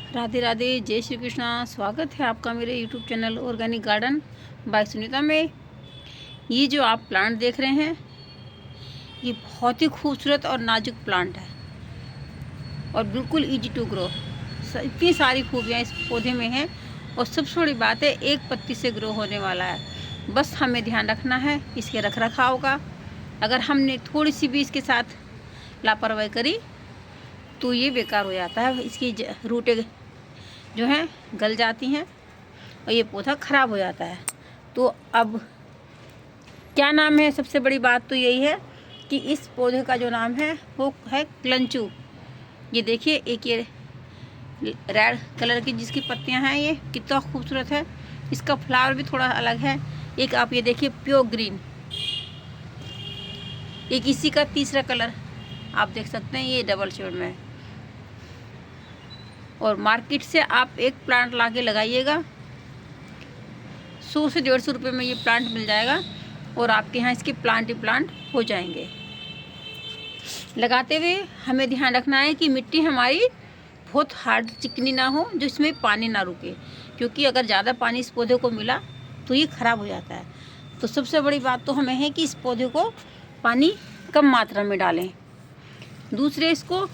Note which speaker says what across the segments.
Speaker 1: राधे राधे, जय श्री कृष्णा। स्वागत है आपका मेरे YouTube channel organic garden by Sunita में। ये जो आप प्लांट देख रहे हैं, ये बहुत ही खूबसूरत और नाजुक प्लांट है और बिल्कुल इजी टू ग्रो। इतनी सारी खूबियाँ इस पौधे में हैं और सबसे बड़ी बात है, एक पत्ती से ग्रो होने वाला है। बस हमें ध्यान रखना है इसके रख रखाव का। अगर हमने थोड़ी सी भी इसके साथ लापरवाही करी तो ये बेकार हो जाता है। इसकी रूटें जो हैं गल जाती हैं और ये पौधा ख़राब हो जाता है। तो अब क्या नाम है, सबसे बड़ी बात तो यही है कि इस पौधे का जो नाम है वो है क्लंचू। ये देखिए, एक ये रेड कलर की जिसकी पत्तियां हैं, ये कितना खूबसूरत है। इसका फ्लावर भी थोड़ा अलग है। एक आप ये देखिए प्योर ग्रीन, एक इसी का तीसरा कलर आप देख सकते हैं, ये डबल शेड में है। और मार्केट से आप एक प्लांट लाके लगाइएगा, 100 से 150 रुपये में ये प्लांट मिल जाएगा और आपके यहाँ इसके प्लांट ही प्लांट हो जाएंगे। लगाते हुए हमें ध्यान रखना है कि मिट्टी हमारी बहुत हार्ड चिकनी ना हो, जो इसमें पानी ना रुके, क्योंकि अगर ज़्यादा पानी इस पौधे को मिला तो ये ख़राब हो जाता है। तो सबसे बड़ी बात तो हमें है कि इस पौधे को पानी कम मात्रा में डालें। दूसरे, इसको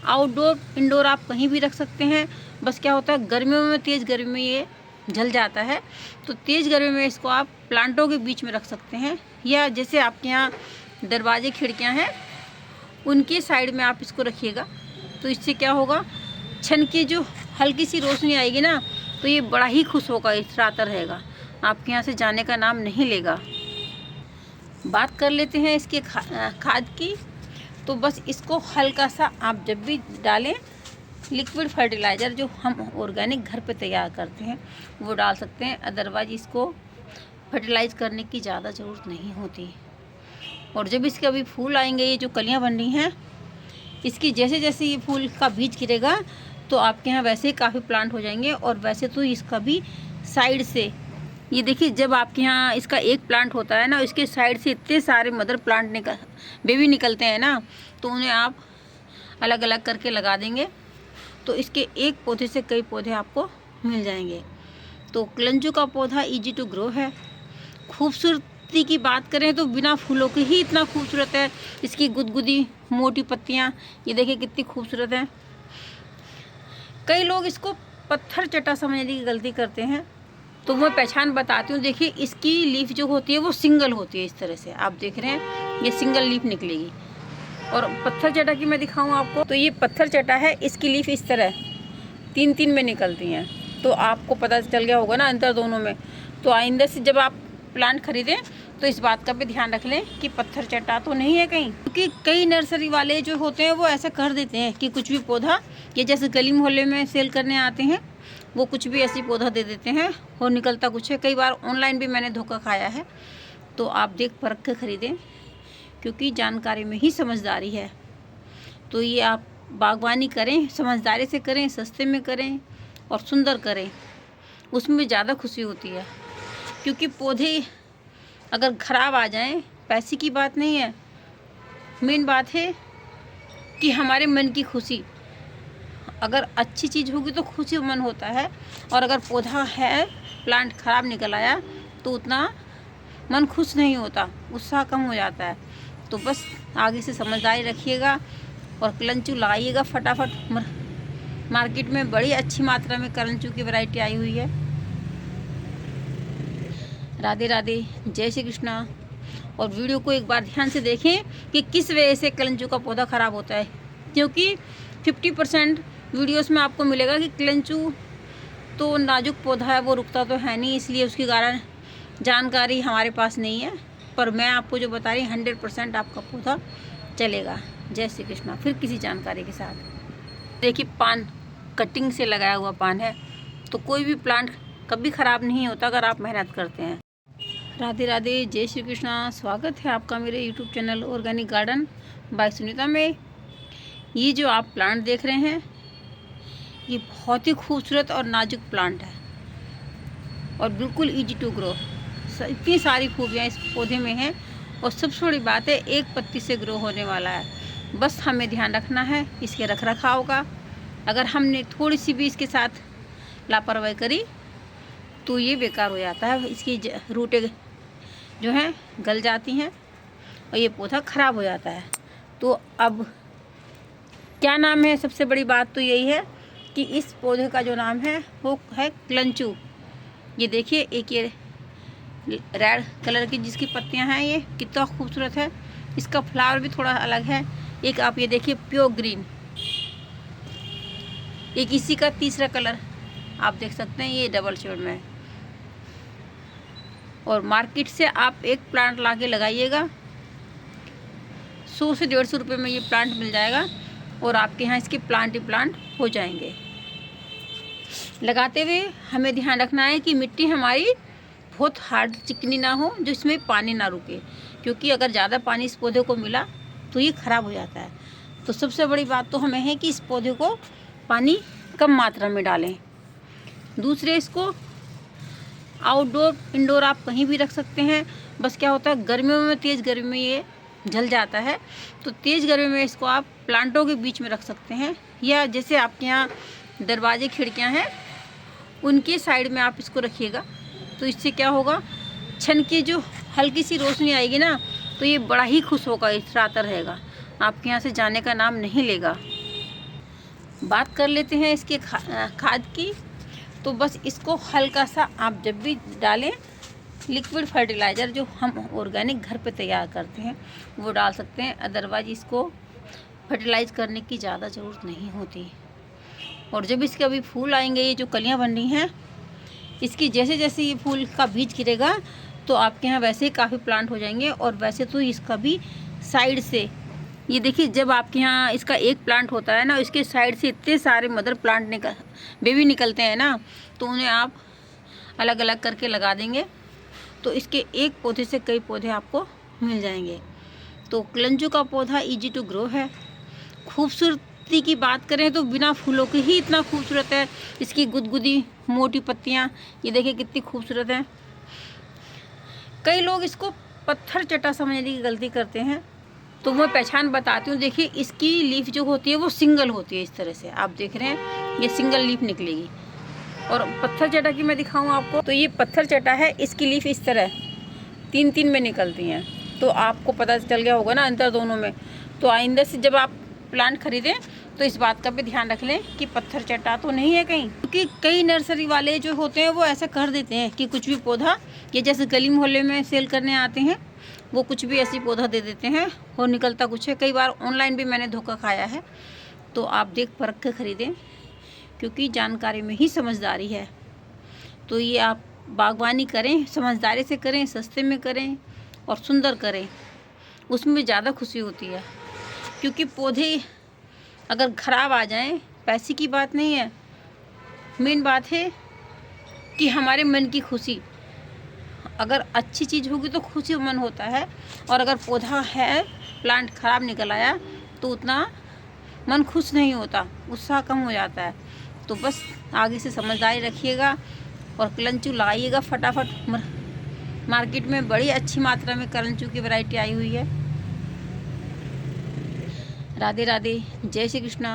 Speaker 1: आउटडोर इंडोर आप कहीं भी रख सकते हैं। बस क्या होता है, गर्मियों में, तेज़ गर्मी में ये जल जाता है, तो तेज़ गर्मी में इसको आप प्लांटों के बीच में रख सकते हैं, या जैसे आपके यहाँ दरवाजे खिड़कियाँ हैं उनके साइड में आप इसको रखिएगा। तो इससे क्या होगा, छन की जो हल्की सी रोशनी आएगी ना, तो ये बड़ा ही खुश होगा, इतराता रहेगा, आपके यहाँ से जाने का नाम नहीं लेगा। बात कर लेते हैं इसके खाद की। तो बस इसको हल्का सा आप जब भी डालें, लिक्विड फर्टिलाइज़र जो हम ऑर्गेनिक घर पे तैयार करते हैं वो डाल सकते हैं। अदरवाइज इसको फर्टिलाइज करने की ज़्यादा ज़रूरत नहीं होती। और जब इसके अभी फूल आएंगे, ये जो कलियां बन रही हैं, इसकी जैसे जैसे ये फूल का बीज गिरेगा तो आपके यहाँ वैसे ही काफ़ी प्लांट हो जाएंगे। और वैसे तो इसका भी साइड से, ये देखिए, जब आपके यहाँ इसका एक प्लांट होता है ना, इसके साइड से इतने सारे मदर प्लांट बेबी निकलते हैं ना, तो उन्हें आप अलग अलग करके लगा देंगे तो इसके एक पौधे से कई पौधे आपको मिल जाएंगे। तो क्लंचू का पौधा इजी टू ग्रो है। खूबसूरती की बात करें तो बिना फूलों के ही इतना खूबसूरत है। इसकी गुदगुदी मोटी पत्तियाँ ये देखिए कितनी खूबसूरत हैं। कई लोग इसको पत्थर चटा समझने की गलती करते हैं, तो मैं पहचान बताती हूँ। देखिए, इसकी लीफ जो होती है वो सिंगल होती है। इस तरह से आप देख रहे हैं, ये सिंगल लीफ निकलेगी। और पत्थर चटा की मैं दिखाऊँ आपको, तो ये पत्थर चटा है, इसकी लीफ इस तरह 3-3 में निकलती हैं। तो आपको पता चल गया होगा ना अंतर दोनों में। तो आइंदा से जब आप प्लांट खरीदें तो इस बात का भी ध्यान रख लें कि पत्थर चटा तो नहीं है कहीं, क्योंकि कई नर्सरी वाले जो होते हैं वो ऐसा कर देते हैं कि कुछ भी पौधा, ये जैसे गली मोहल्ले में सेल करने आते हैं, वो कुछ भी ऐसी पौधा दे देते हैं और निकलता कुछ है। कई बार ऑनलाइन भी मैंने धोखा खाया है। तो आप देख परख के ख़रीदें, क्योंकि जानकारी में ही समझदारी है। तो ये आप बागवानी करें, समझदारी से करें, सस्ते में करें और सुंदर करें, उसमें ज़्यादा खुशी होती है। क्योंकि पौधे अगर ख़राब आ जाएं, पैसे की बात नहीं है, मेन बात है कि हमारे मन की खुशी। अगर अच्छी चीज़ होगी तो खुशी मन होता है, और अगर पौधा है, प्लांट ख़राब निकल आया, तो उतना मन खुश नहीं होता, उत्साह कम हो जाता है। तो बस आगे से समझदारी रखिएगा और क्लंचू लगाइएगा फटाफट। मार्केट में बड़ी अच्छी मात्रा में क्लंचू की वैरायटी आई हुई है। राधे राधे, जय श्री कृष्णा। और वीडियो को एक बार ध्यान से देखें कि किस वजह से क्लंचू का पौधा ख़राब होता है, क्योंकि 50% वीडियोस में आपको मिलेगा कि क्लंचू तो नाजुक पौधा है, वो रुकता तो है नहीं, इसलिए उसके कारण जानकारी हमारे पास नहीं है। पर मैं आपको जो बता रही 100% आपका पौधा चलेगा। जय श्री कृष्णा। फिर किसी जानकारी के साथ। देखिए, पान कटिंग से लगाया हुआ पान है, तो कोई भी प्लांट कभी ख़राब नहीं होता अगर आप मेहनत करते हैं। राधे राधे, जय श्री कृष्णा। स्वागत है आपका मेरे YouTube channel organic garden by Sunita में। ये जो आप प्लांट देख रहे हैं, ये बहुत ही खूबसूरत और नाजुक प्लांट है और बिल्कुल इजी टू ग्रो। इतनी सारी खूबियाँ इस पौधे में हैं और सबसे बड़ी बात है, एक पत्ती से ग्रो होने वाला है। बस हमें ध्यान रखना है इसके रख रखाव का। अगर हमने थोड़ी सी भी इसके साथ लापरवाही करी तो ये बेकार हो जाता है, इसकी रूटें जो हैं गल जाती हैं और ये पौधा ख़राब हो जाता है। तो अब क्या नाम है, सबसे बड़ी बात तो यही है कि इस पौधे का जो नाम है वो है क्लंचू। ये देखिए, एक ये रेड कलर की जिसकी पत्तियां हैं, ये कितना खूबसूरत है। इसका फ्लावर भी थोड़ा अलग है। एक आप ये देखिए प्योर ग्रीन, एक इसी का तीसरा कलर आप देख सकते हैं, ये डबल शेड में है। और मार्केट से आप एक प्लांट लाके लगाइएगा, 100 से 150 रुपये में ये प्लांट मिल जाएगा और आपके यहाँ इसके प्लांट ही प्लांट हो जाएंगे। लगाते हुए हमें ध्यान रखना है कि मिट्टी हमारी बहुत हार्ड चिकनी ना हो, जो इसमें पानी ना रुके, क्योंकि अगर ज़्यादा पानी इस पौधे को मिला तो ये ख़राब हो जाता है। तो सबसे बड़ी बात तो हमें है कि इस पौधे को पानी कम मात्रा में डालें। दूसरे, इसको आउटडोर इंडोर आप कहीं भी रख सकते हैं। बस क्या होता है, गर्मियों में, तेज़ गर्मी में ये जल जाता है, तो तेज़ गर्मी में इसको आप प्लांटों के बीच में रख सकते हैं, या जैसे आपके यहाँ दरवाजे खिड़कियाँ हैं उनके साइड में आप इसको रखिएगा। तो इससे क्या होगा, छन की जो हल्की सी रोशनी आएगी ना, तो ये बड़ा ही खुश होगा, इतराता रहेगा, आपके यहाँ से जाने का नाम नहीं लेगा। बात कर लेते हैं इसके खाद की। तो बस इसको हल्का सा आप जब भी डालें, लिक्विड फर्टिलाइज़र जो हम ऑर्गेनिक घर पे तैयार करते हैं वो डाल सकते हैं, अदरवाइज इसको फर्टिलाइज करने की ज़्यादा ज़रूरत नहीं होती। और जब इसके अभी फूल आएंगे, ये जो कलियां बन रही हैं, इसकी जैसे जैसे ये फूल का बीज गिरेगा तो आपके यहाँ वैसे ही काफ़ी प्लांट हो जाएंगे। और वैसे तो इसका भी साइड से, ये देखिए, जब आपके यहाँ इसका एक प्लांट होता है ना, इसके साइड से इतने सारे मदर प्लांट बेबी निकलते हैं ना, तो उन्हें आप अलग अलग करके लगा देंगे तो इसके एक पौधे से कई पौधे आपको मिल जाएंगे। तो क्लंचू का पौधा इजी टू ग्रो है। खूबसूरती की बात करें तो बिना फूलों के ही इतना खूबसूरत है। इसकी गुदगुदी मोटी पत्तियाँ ये देखिए कितनी खूबसूरत हैं। कई लोग इसको पत्थर चटा समझने की गलती करते हैं, तो मैं पहचान बताती हूँ। देखिए, इसकी लीफ जो होती है वो सिंगल होती है, इस तरह से आप देख रहे हैं, ये सिंगल लीफ निकलेगी। और पत्थर चटा की मैं दिखाऊँ आपको, तो ये पत्थर चटा है, इसकी लीफ इस तरह 3-3 में निकलती हैं। तो आपको पता चल गया होगा ना अंतर दोनों में। तो आइंदा से जब आप प्लांट खरीदें तो इस बात का भी ध्यान रख लें कि पत्थर चटा तो नहीं है कहीं, क्योंकि कई नर्सरी वाले जो होते हैं वो ऐसा कर देते हैं कि कुछ भी पौधा, ये जैसे गली मोहल्ले में सेल करने आते हैं, वो कुछ भी ऐसी पौधा दे देते हैं और निकलता कुछ है। कई बार ऑनलाइन भी मैंने धोखा खाया है। तो आप देख परख के ख़रीदें, क्योंकि जानकारी में ही समझदारी है। तो ये आप बागवानी करें, समझदारी से करें, सस्ते में करें और सुंदर करें, उसमें ज़्यादा खुशी होती है। क्योंकि पौधे अगर ख़राब आ जाएं, पैसे की बात नहीं है, मेन बात है कि हमारे मन की खुशी। अगर अच्छी चीज़ होगी तो खुशी मन होता है, और अगर पौधा है, प्लांट ख़राब निकल आया तो उतना मन खुश नहीं होता, उत्साह कम हो जाता है। तो बस आगे से समझदारी रखिएगा और क्लंचू लगाइएगा फटाफट। मार्केट में बड़ी अच्छी मात्रा में क्लंचू की वैरायटी आई हुई है। राधे राधे, जय श्री कृष्णा।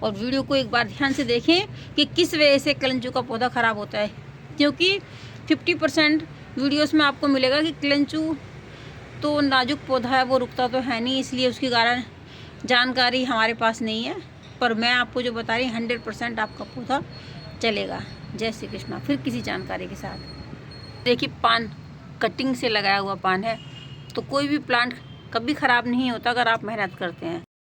Speaker 1: और वीडियो को एक बार ध्यान से देखें कि किस वजह से क्लंचू का पौधा ख़राब होता है, क्योंकि 50% वीडियोस में आपको मिलेगा कि क्लंचू तो नाजुक पौधा है, वो रुकता तो है नहीं, इसलिए उसके कारण जानकारी हमारे पास नहीं है। पर मैं आपको जो बता रही 100% आपका पौधा चलेगा। जय श्री कृष्णा। फिर किसी जानकारी के साथ। देखिए, पान कटिंग से लगाया हुआ पान है, तो कोई भी प्लांट कभी ख़राब नहीं होता अगर आप मेहनत करते हैं।